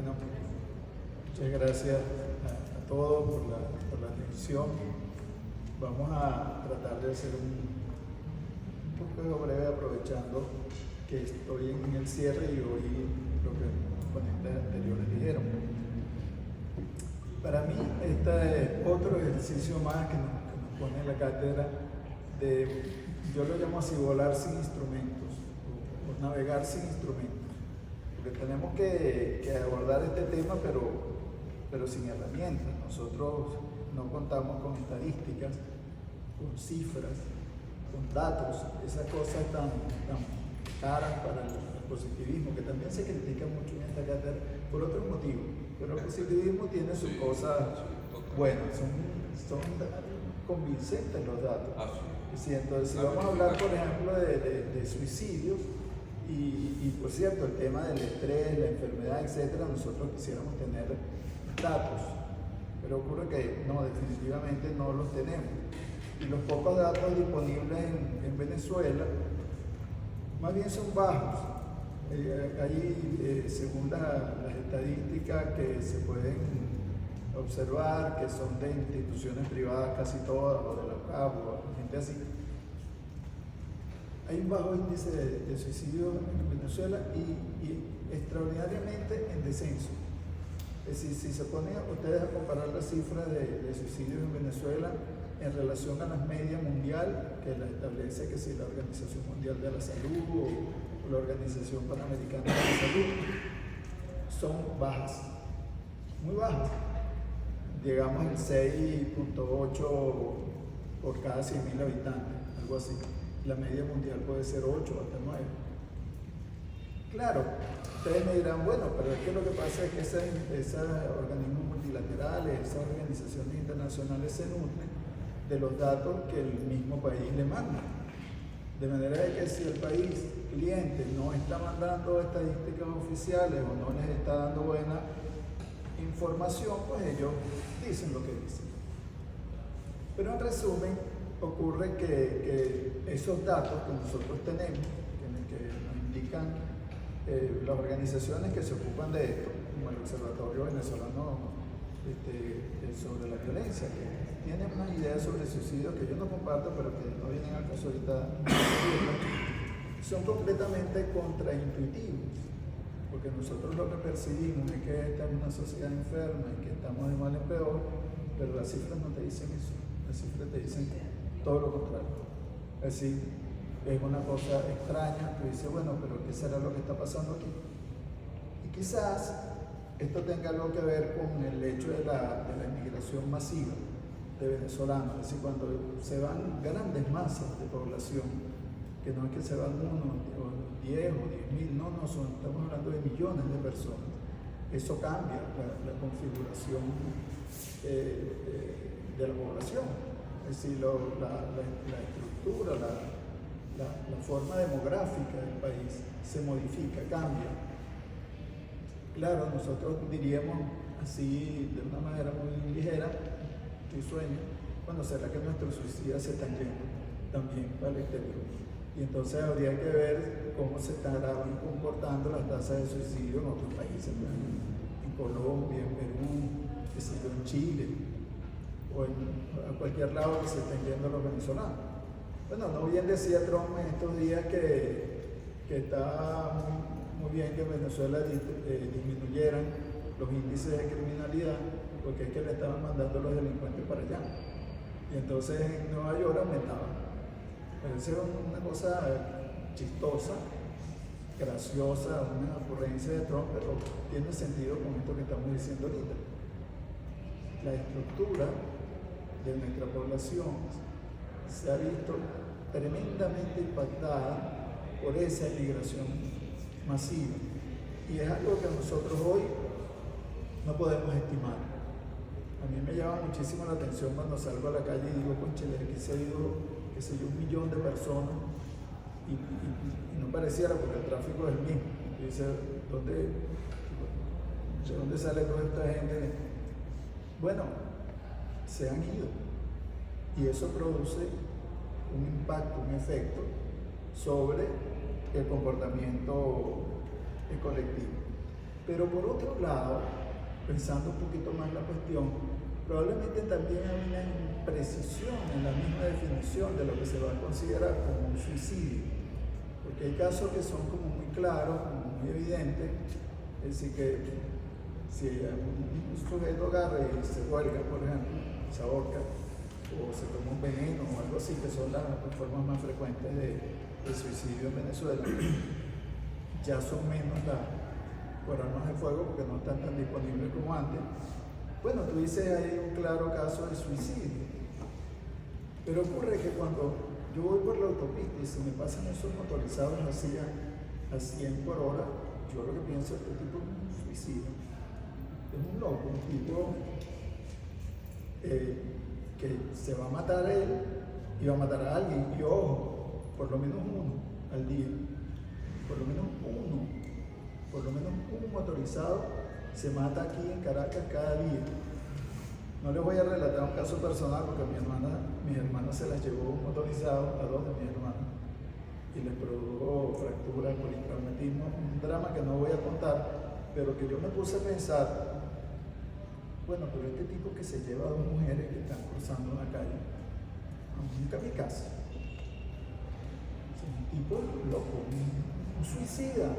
Bueno, muchas gracias a todos por la atención. Vamos a tratar de hacer un poco breve, aprovechando que estoy en el cierre y oí lo que los ponentes anteriores dijeron. Para mí, este es otro ejercicio más que nos pone en la cátedra de, yo lo llamo así, volar sin instrumentos, o navegar sin instrumentos. Porque tenemos que abordar este tema, pero sin herramientas. Nosotros no contamos con estadísticas, con cifras, con datos, esas cosas tan caras para el positivismo, que también se critica mucho en esta cátedra por otros motivos. Pero el positivismo tiene sus cosas buenas, son convincentes los datos. Sí, entonces, si vamos a hablar, por ejemplo, de suicidios, y por cierto, el tema del estrés, la enfermedad, etcétera, nosotros quisiéramos tener datos, pero ocurre que no, definitivamente no los tenemos. Y los pocos datos disponibles en Venezuela, más bien son bajos. Hay, según las estadísticas que se pueden observar, que son de instituciones privadas casi todas, o de la UCAP, o gente así, hay un bajo índice de suicidio en Venezuela y extraordinariamente en descenso. Es decir, si se ponen ustedes a comparar las cifras de suicidios en Venezuela en relación a la media mundial, que la establece que si la Organización Mundial de la Salud o la Organización Panamericana de la Salud, son bajas, muy bajas. Llegamos al 6.8 por cada 100.000 habitantes, algo así. La media mundial puede ser 8 hasta 9. Claro, ustedes me dirán, bueno, pero es que lo que pasa es que esos organismos multilaterales, esas organizaciones internacionales se nutren de los datos que el mismo país le manda. De manera que si el país cliente no está mandando estadísticas oficiales o no les está dando buena información, pues ellos dicen lo que dicen. Pero en resumen, ocurre que esos datos que nosotros tenemos, que nos indican las organizaciones que se ocupan de esto, como el Observatorio Venezolano sobre la Violencia, que tiene una idea sobre el suicidio que yo no comparto, pero que no vienen al caso ahorita, son completamente contraintuitivos, porque nosotros lo que percibimos es que esta es una sociedad enferma y que estamos de mal en peor, pero las cifras no te dicen eso, las cifras te dicen todo lo contrario. Es decir, es una cosa extraña, tú dices, bueno, pero ¿qué será lo que está pasando aquí? Y quizás esto tenga algo que ver con el hecho de la inmigración masiva de venezolanos, es decir, cuando se van grandes masas de población, que no es que se van 1 o 10 o 10.000, no, estamos hablando de millones de personas. Eso cambia la configuración de la población. Es decir, la estructura, la forma demográfica del país se modifica, cambia. Claro, nosotros diríamos así de una manera muy ligera, risueña, bueno, será que nuestros suicidas se están yendo también para el exterior. Y entonces habría que ver cómo se estarán comportando las tasas de suicidio en otros países, en Colombia, en Perú, en Chile, o a cualquier lado que se estén yendo los venezolanos. Bueno, no bien decía Trump en estos días que está muy bien que en Venezuela disminuyeran los índices de criminalidad, porque es que le estaban mandando los delincuentes para allá. Y entonces en Nueva York aumentaban. Pero esa es una cosa chistosa, graciosa, una ocurrencia de Trump, pero tiene sentido con esto que estamos diciendo ahorita. La estructura de nuestra población se ha visto tremendamente impactada por esa inmigración masiva. Y es algo que nosotros hoy no podemos estimar. A mí me llama muchísimo la atención cuando salgo a la calle y digo, conchale, aquí se ha ido, qué sé yo, 1 millón de personas y no pareciera porque el tráfico es el mismo. Y dice, ¿de dónde sale toda esta gente? Bueno, se han ido y eso produce un impacto, un efecto sobre el comportamiento colectivo. Pero por otro lado, pensando un poquito más la cuestión, probablemente también hay una imprecisión en la misma definición de lo que se va a considerar como un suicidio. Porque hay casos que son como muy claros, como muy evidentes, es decir, que si un sujeto agarra y se huelga, por ejemplo, se ahorca, o se toma un veneno o algo así, que son las formas más frecuentes de suicidio en Venezuela, ya son menos por armas de fuego porque no están tan disponibles como antes. Bueno, tú dices ahí un claro caso de suicidio, pero ocurre que cuando yo voy por la autopista y se me pasan esos motorizados así a 100 por hora, yo lo que pienso es que este tipo es un suicida, es un loco, un tipo que se va a matar a él y va a matar a alguien, y ojo, por lo menos uno al día, por lo menos un motorizado se mata aquí en Caracas cada día. No les voy a relatar un caso personal porque mis hermanas se las llevó un motorizado, a dos de mis hermanos, y les produjo fracturas, politraumatismo, un drama que no voy a contar, pero que yo me puse a pensar, bueno, pero este tipo que se lleva a dos mujeres que están cruzando una calle, un kamikaze, es un tipo loco, un suicida,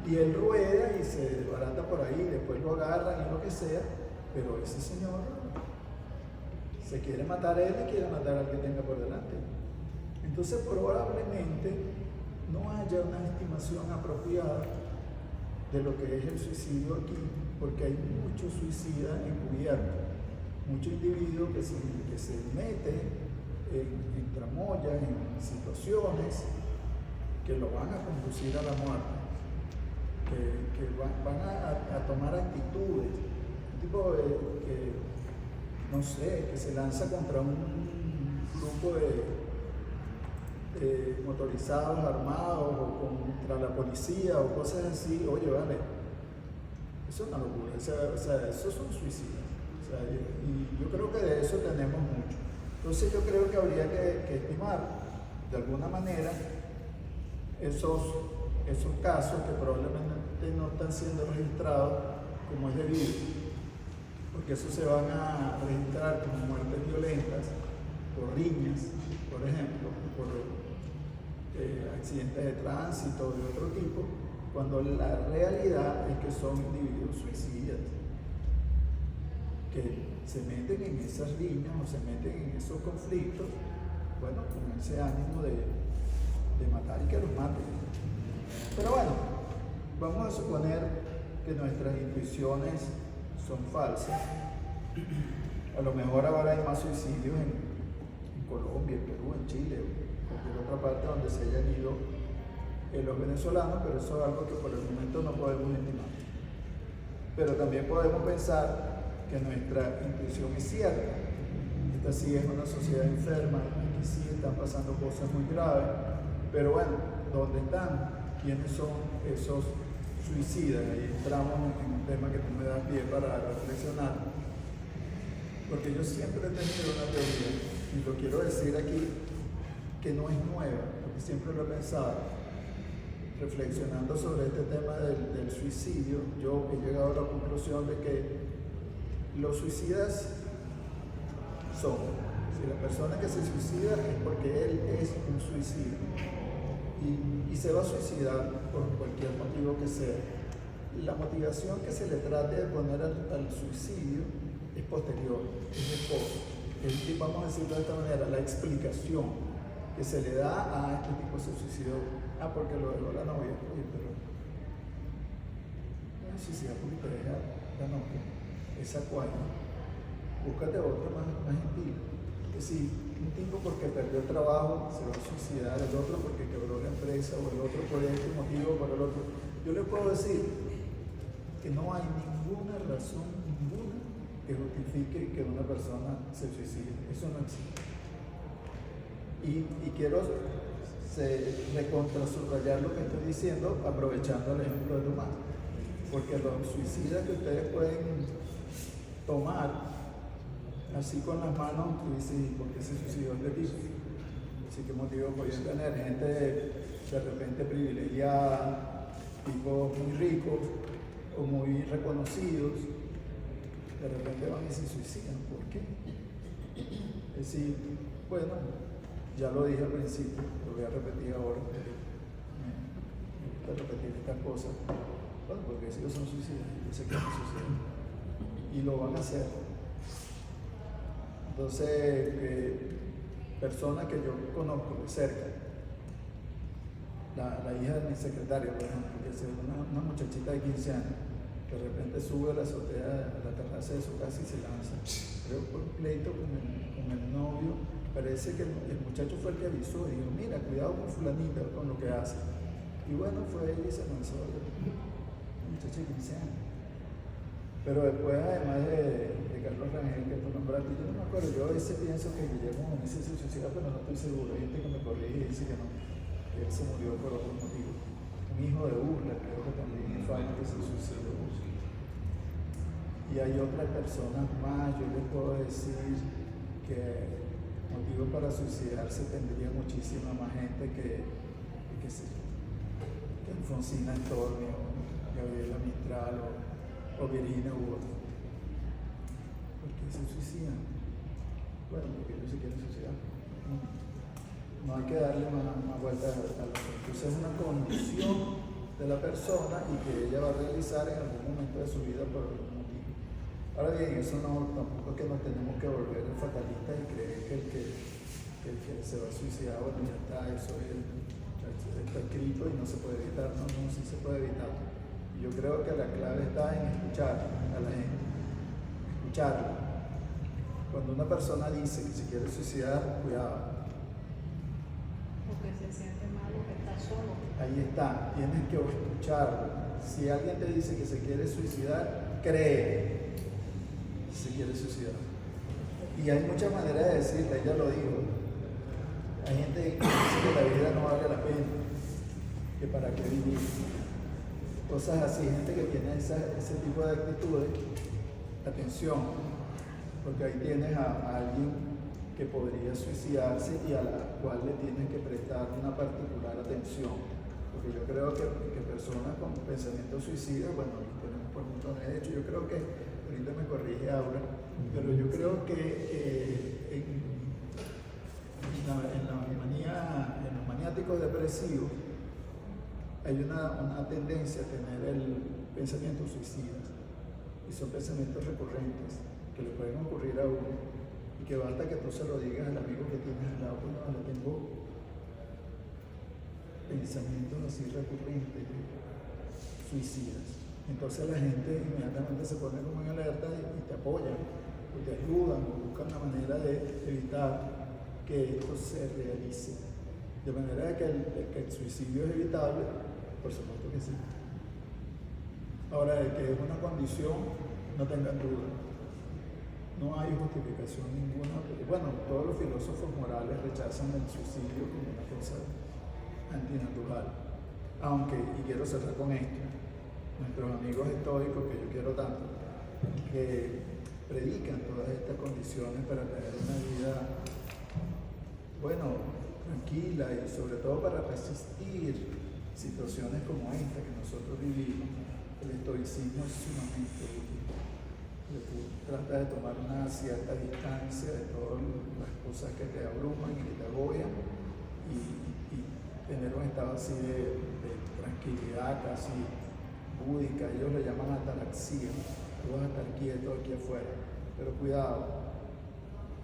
y él rueda y se desbarata por ahí, después lo agarran y lo que sea, pero ese señor se quiere matar a él y quiere matar al que tenga por delante. Entonces probablemente no haya una estimación apropiada de lo que es el suicidio aquí, porque hay muchos suicidas encubiertos, muchos individuos que se meten en tramoyas, en situaciones que lo van a conducir a la muerte, que van a tomar actitudes, un tipo que, no sé, que se lanza contra un grupo de motorizados, armados, o contra la policía, o cosas así. Oye, vale, eso es una locura, o sea, eso son suicidas, o sea, y yo creo que de eso tenemos mucho. Entonces yo creo que habría que estimar, de alguna manera, esos casos que probablemente no están siendo registrados como es debido, porque esos se van a registrar como muertes violentas, por riñas, por ejemplo, por accidentes de tránsito de otro tipo, cuando la realidad es que son individuos suicidas, que se meten en esas riñas o se meten en esos conflictos, bueno, con ese ánimo de matar y que los maten. Pero bueno, vamos a suponer que nuestras intuiciones son falsas. A lo mejor ahora hay más suicidios en Colombia, en Perú, en Chile, o cualquier otra parte donde se hayan ido los venezolanos, pero eso es algo que por el momento no podemos estimar. Pero también podemos pensar que nuestra intuición es cierta. Esta sí es una sociedad enferma, aquí sí están pasando cosas muy graves, pero bueno, ¿dónde están? ¿Quiénes son esos suicidas? Ahí entramos en un tema que tú me das pie para reflexionar, porque yo siempre he tenido una teoría, y lo quiero decir aquí, que no es nueva, porque siempre lo he pensado. Reflexionando sobre este tema del suicidio, yo he llegado a la conclusión de que los suicidas son, si la persona que se suicida es porque él es un suicida y se va a suicidar por cualquier motivo que sea. La motivación que se le trate de poner al suicidio es posterior, es después. Vamos a decirlo de esta manera, la explicación que se le da a este tipo se suicidó, porque lo dejó la novia, oye, pero no se suicida porque te deja la novia, esa cual, búscate otra más gentil. Que si un tipo porque perdió el trabajo se va a suicidar, el otro porque quebró la empresa, o el otro por este motivo, por el otro, yo le puedo decir que no hay ninguna razón, ninguna, que justifique que una persona se suicide. Eso no existe. Y quiero recontrasubrayar lo que estoy diciendo, aprovechando el ejemplo de Tomás, porque los suicidas que ustedes pueden tomar así con las manos, tú dices, ¿por qué se suicidó este tipo? Así que motivos podían tener, gente de repente privilegiada, tipos muy ricos, o muy reconocidos, de repente van y se suicidan. ¿Por qué? Es decir, bueno, ya lo dije al principio, lo voy a repetir ahora, pero me gusta repetir estas cosas. Bueno, porque si ellos son suicidas, yo sé que van a suicidar. Y lo van a hacer. Entonces, personas que yo conozco de cerca, la hija de mi secretaria, por ejemplo, que es una muchachita de 15 años, de repente sube a la azotea, a la terraza de su casa y se lanza. Creo por un pleito con el novio, parece que el muchacho fue el que avisó y dijo, mira, cuidado con fulanita, con lo que hace. Y bueno, fue él y se lanzó, un muchacho de 15 años. Pero después, además de Carlos Rangel, que tú nombraste, yo no me acuerdo, yo a veces pienso que Guillermo Gómez se suicidó, pero no estoy seguro. Hay gente que me corrige y dice que no, que él se murió por otro motivo. Un hijo de Urla, creo que también fue alguien que se suicidó. Y hay otras personas más, yo les puedo decir que motivos para suicidarse tendría muchísima más gente que Alfonsina Antonio, Gabriela Mistral o Virginia Wood. ¿Por qué se suicidan? Bueno, porque ellos se quieren suicidar. No hay que darle más vueltas a lo que entonces es una condición de la persona y que ella va a realizar en algún momento de su vida por algún motivo. Ahora bien, eso no, tampoco es que nos tenemos que volver fatalistas y creer que el que se va a suicidar, bueno, ya está, eso está escrito y no se puede evitar. No, sí se puede evitar. Y yo creo que la clave está en escuchar a la gente, escucharla. Cuando una persona dice que se quiere suicidar, cuidado. Porque se siente mal, porque está solo. Ahí está, tienes que escucharlo. Si alguien te dice que se quiere suicidar, cree que se quiere suicidar. Y hay muchas maneras de decirle, ella lo dijo. Hay gente que dice que la vida no vale la pena, que para qué vivir. Cosas así, gente que tiene ese tipo de actitudes. Atención, porque ahí tienes a alguien que podría suicidarse y a la cual le tienes que prestar una particular atención. Porque yo creo que personas con pensamientos suicidas, bueno, tenemos por montón de hechos. Yo creo que, ahorita me corrige Aura, pero yo creo que en los maniáticos depresivos hay una tendencia a tener el pensamiento suicida. Y son pensamientos recurrentes que le pueden ocurrir a uno. Y que basta que tú se lo digas al amigo que tienes al lado, bueno, tengo pensamientos así recurrentes, suicidas. Entonces la gente inmediatamente se pone como en alerta y te apoyan, o te ayudan, o buscan la manera de evitar que esto se realice. De manera que el suicidio es evitable, por supuesto que sí. Ahora, de que es una condición, no tengan duda. No hay justificación ninguna, porque bueno, todos los filósofos morales rechazan el suicidio como una cosa antinatural. Aunque, y quiero cerrar con esto, nuestros amigos estoicos, que yo quiero tanto, que predican todas estas condiciones para tener una vida, bueno, tranquila y sobre todo para resistir situaciones como esta que nosotros vivimos. El estoicismo es sumamente útil. Tú tratas de tomar una cierta distancia de todas las cosas que te abruman y que te agobian y tener un estado así de tranquilidad casi búdica. Ellos le llaman ataraxia. Tú vas a estar quieto aquí afuera, pero cuidado.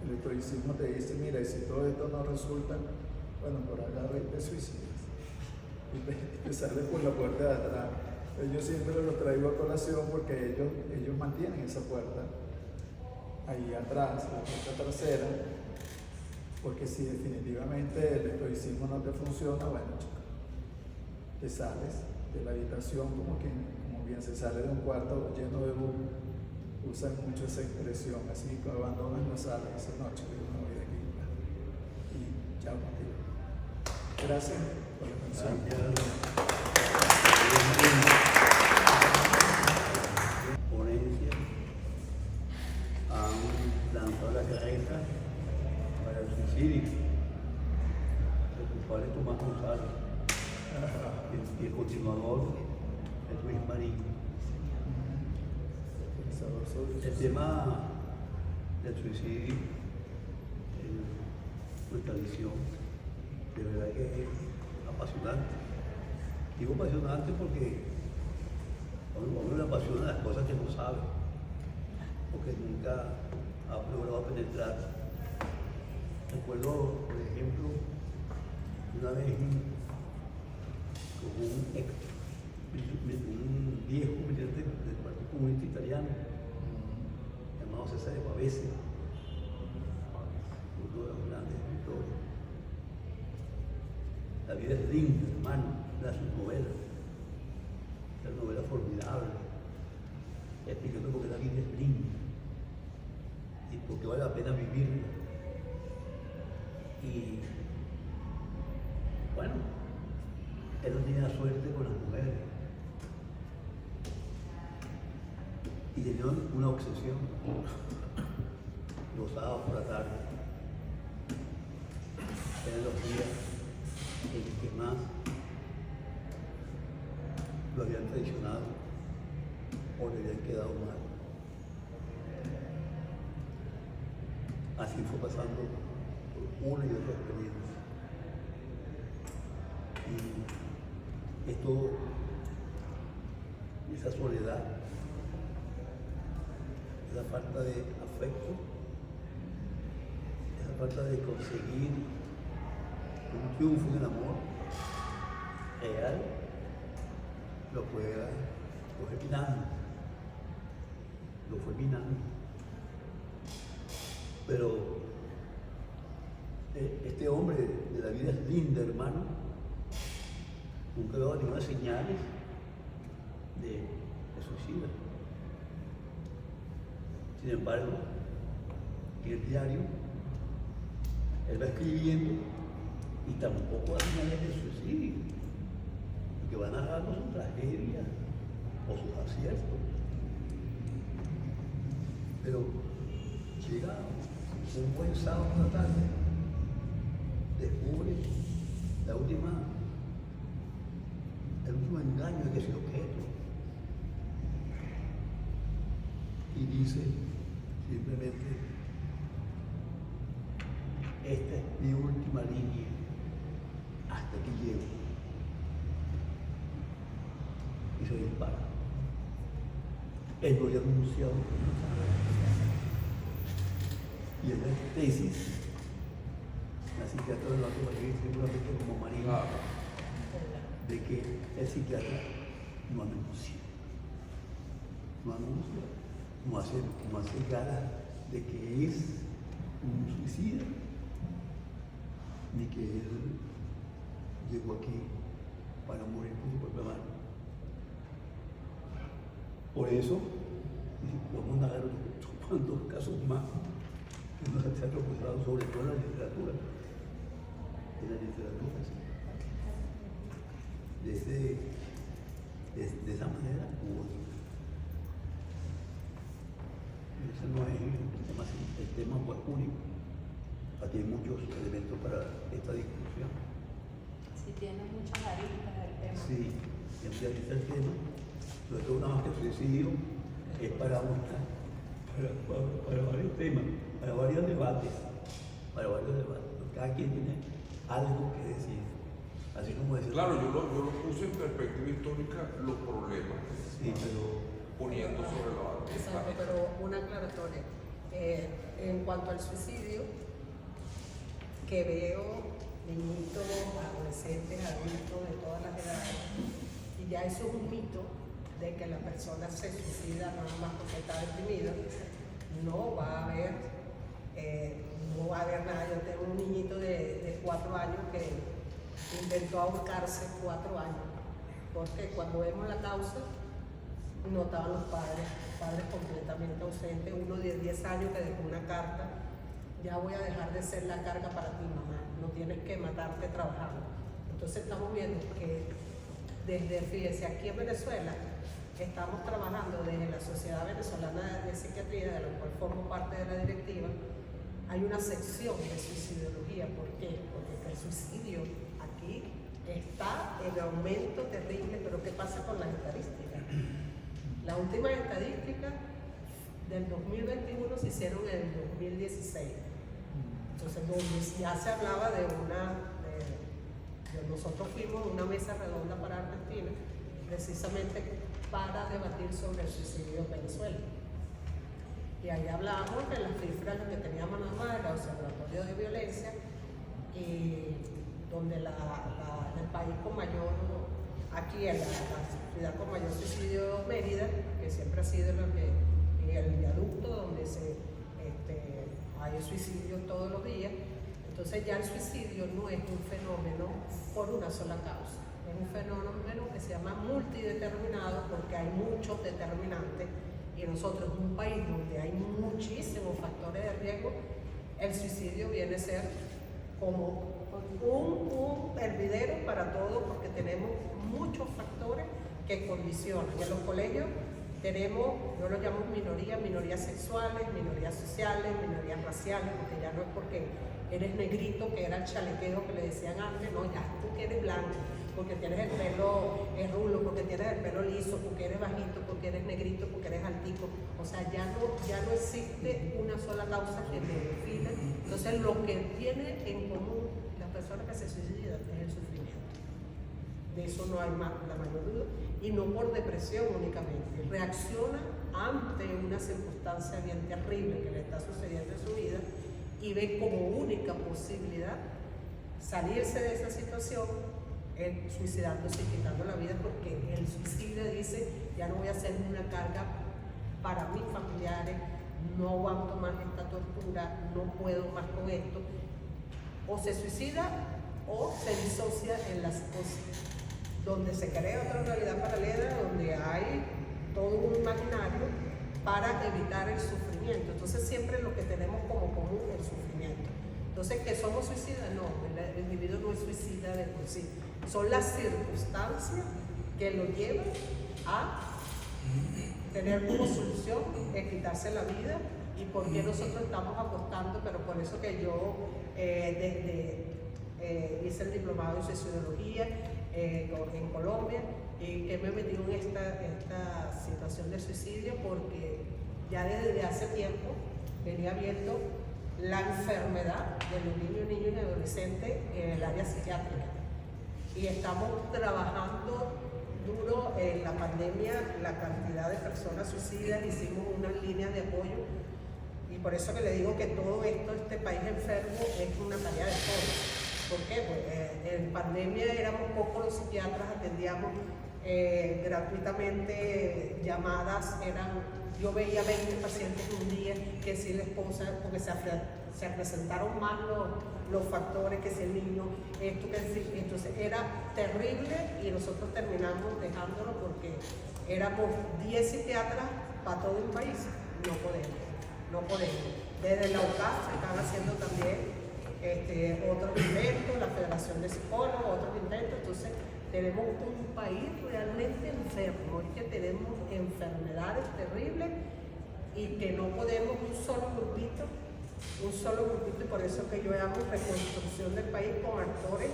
El estoicismo te dice, mira, y si todo esto no resulta, bueno, por agarra y te suicidas y te sales por la puerta de atrás. Yo siempre los traigo a colación porque ellos mantienen esa puerta ahí atrás, la puerta trasera, porque si definitivamente el estoicismo no te funciona, bueno, chico, te sales de la habitación como bien se sale de un cuarto lleno de humo. Usan mucho esa expresión, así que abandonas la sala y dices, no, chico, yo me voy de aquí. Y chao contigo. Gracias por la atención. Ponencia han lanzado la carreta para el suicidio, de los cuales Tomás González, y el continuador es Luis Marín. pensador sobre El eso. tema del suicidio en nuestra visión, de verdad que es apasionante. Digo apasionante porque a uno le apasiona las cosas que no sabe, porque nunca ha logrado penetrar. Recuerdo, por ejemplo, una vez con un viejo militante del Partido Comunista Italiano, llamado César de Pavese, uno de los grandes escritores. La vida es linda, hermano, una de sus novelas, una novela formidable, explicando por qué la vida es linda y por qué vale la pena vivirla. Y bueno, él no tenía suerte con las mujeres y tenía una obsesión. Los sábados por la tarde eran los días en que más lo habían traicionado o le habían quedado mal. Así fue pasando por una y otra experiencia. Y esto, esa soledad, esa falta de afecto, esa falta de conseguir un triunfo en el amor real, lo fue minando, lo fue minando. Pero este hombre de la vida es linda, hermano, nunca veo ninguna señales de suicida. Sin embargo, en el diario, él va escribiendo y tampoco hay señales de suicidio, que va narrando su tragedia o sus aciertos. Pero llega un buen sábado por la tarde, descubre el último engaño de que es el objeto. Y dice simplemente, esta es mi última línea, hasta aquí llego. Y se dispara. Él lo había anunciado. Y en la tesis, la psiquiatra lo hace valer seguramente como María, de que el psiquiatra no anuncia, no hace gala de que es un suicida, ni que él llegó aquí para morir por su propia mano. Por eso, vamos a dar cuantos casos más que nos se han procurado, sobre todo en la literatura. En la literatura, sí. De esa manera hubo. Ese no es el tema pues, único. Aquí hay muchos elementos para esta discusión. Sí, tiene muchas aristas el tema. Sí, siempre arista el tema, sobre todo nada más que el suicidio, es para varios temas, para varios debates. Cada quien tiene algo que decir. Así como decir. Claro, yo lo puse en perspectiva histórica los problemas, Sí, pero poniendo sobre la base. Exacto, pero una aclaratoria. En cuanto al suicidio, que veo niñitos, adolescentes, adultos de todas las edades, y ya eso es un mito de que la persona se suicida nada más porque está deprimida, no va a haber nada. Yo tengo un niñito de 4 años que intentó ahorcarse 4 años, porque cuando vemos la causa, no estaban los padres completamente ausentes, uno de 10 años que dejó una carta: ya voy a dejar de ser la carga para ti, mamá, no tienes que matarte trabajando. Entonces estamos viendo que fíjense, aquí en Venezuela estamos trabajando desde la Sociedad Venezolana de Psiquiatría, de la cual formo parte de la directiva. Hay una sección de suicidología. ¿Por qué? Porque el suicidio aquí está en aumento terrible, pero ¿qué pasa con las estadísticas? Las últimas estadísticas del 2021 se hicieron en el 2016. Entonces, donde ya se hablaba de nosotros fuimos a una mesa redonda para Argentina, precisamente para debatir sobre el suicidio en Venezuela. Y ahí hablábamos de las cifras que teníamos nada más del Observatorio de Violencia, y donde el país con mayor, aquí en la ciudad con mayor suicidio, Mérida, que siempre ha sido el viaducto donde hay suicidio todos los días. Entonces ya el suicidio no es un fenómeno por una sola causa, es un fenómeno que se llama multideterminado porque hay muchos determinantes, y nosotros en un país donde hay muchísimos factores de riesgo, el suicidio viene a ser como un hervidero para todo, porque tenemos muchos factores que condicionan. Y en los colegios tenemos, yo lo llamo minorías sexuales, minorías sociales, minorías raciales, porque ya no es porque eres negrito, que era el chalequeo que le decían antes, no, ya tú que eres blanco, porque tienes el pelo rulo, porque tienes el pelo liso, porque eres bajito, porque eres negrito, porque eres altico. O sea, ya no existe una sola causa que te define. Entonces, lo que tiene en común las personas que se suicidan es el sufrimiento. De eso no hay la mayor duda. Y no por depresión únicamente. Reacciona ante una circunstancia bien terrible que le está sucediendo en su vida y ve como única posibilidad salirse de esa situación suicidándose y quitando la vida, porque el suicida dice: ya no voy a hacer una carga para mis familiares, no aguanto más esta tortura, no puedo más con esto. O se suicida o se disocia en la psicosis, donde se crea otra realidad paralela, donde hay todo un imaginario para evitar el sufrimiento. Entonces siempre lo que tenemos como común es el sufrimiento. Entonces, ¿que somos suicidas? No, el individuo no es suicida de por sí. Son las circunstancias que lo llevan a tener como solución quitarse la vida, y por qué nosotros estamos apostando. Pero por eso que yo hice el diplomado en suicidología en Colombia, y que me metí en esta situación del suicidio, porque ya desde hace tiempo venía viendo la enfermedad de los niños y adolescentes en el área psiquiátrica. Y estamos trabajando duro en la pandemia, la cantidad de personas suicidas, hicimos unas líneas de apoyo, y por eso que le digo que todo esto, este país enfermo, es una tarea de todos. ¿Por qué? Pues en pandemia éramos pocos los psiquiatras, atendíamos gratuitamente llamadas, yo veía 20 pacientes en un día, que si la esposa, porque se presentaron más los factores, que si el niño, esto, que si, entonces era terrible, y nosotros terminamos dejándolo porque éramos 10 psiquiatras para todo el país. No podemos. Desde la UCAS se están haciendo también otros inventos, la Federación de Psicólogos, otros inventos. Entonces tenemos un país realmente enfermo, es que tenemos enfermedades terribles, y que no podemos un solo grupito, y por eso que yo llamo reconstrucción del país con actores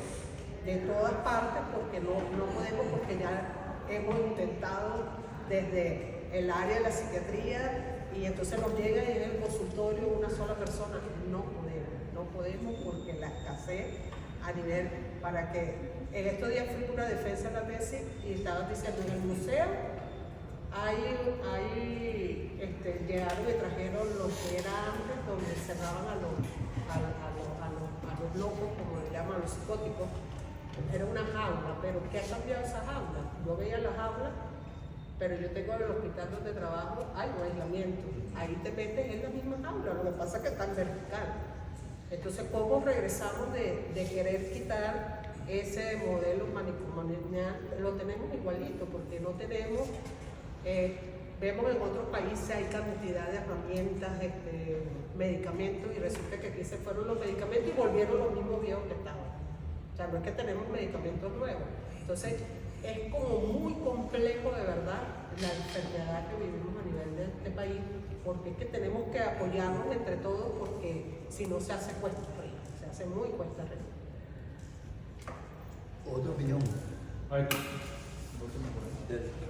de todas partes, porque no podemos, porque ya hemos intentado desde el área de la psiquiatría, y entonces nos llega y en el consultorio una sola persona. No podemos porque la escasez a nivel, para que en estos días fui a una defensa de la tesis y estaban diciendo: en el museo llegaron y trajeron lo que era antes, donde cerraban a los locos, como le llaman, los psicóticos. Era una jaula, pero ¿qué ha cambiado esa jaula? Yo veía la jaula, pero yo tengo en el hospital donde trabajo, hay un aislamiento, ahí te metes en la misma jaula, lo que pasa es que está en vertical. Entonces, ¿cómo regresamos de querer quitar ese modelo manicomial? Lo tenemos igualito, porque no tenemos, vemos en otros países hay cantidad de herramientas, medicamentos, y resulta que aquí se fueron los medicamentos y volvieron los mismos viejos que estaban. O sea, no es que tenemos medicamentos nuevos. Entonces, es como muy complejo de verdad la enfermedad que vivimos a nivel de este país, porque es que tenemos que apoyarnos entre todos, porque si no se hace cuesta arriba, se hace muy cuesta arriba. Otra opinión. Ay, De-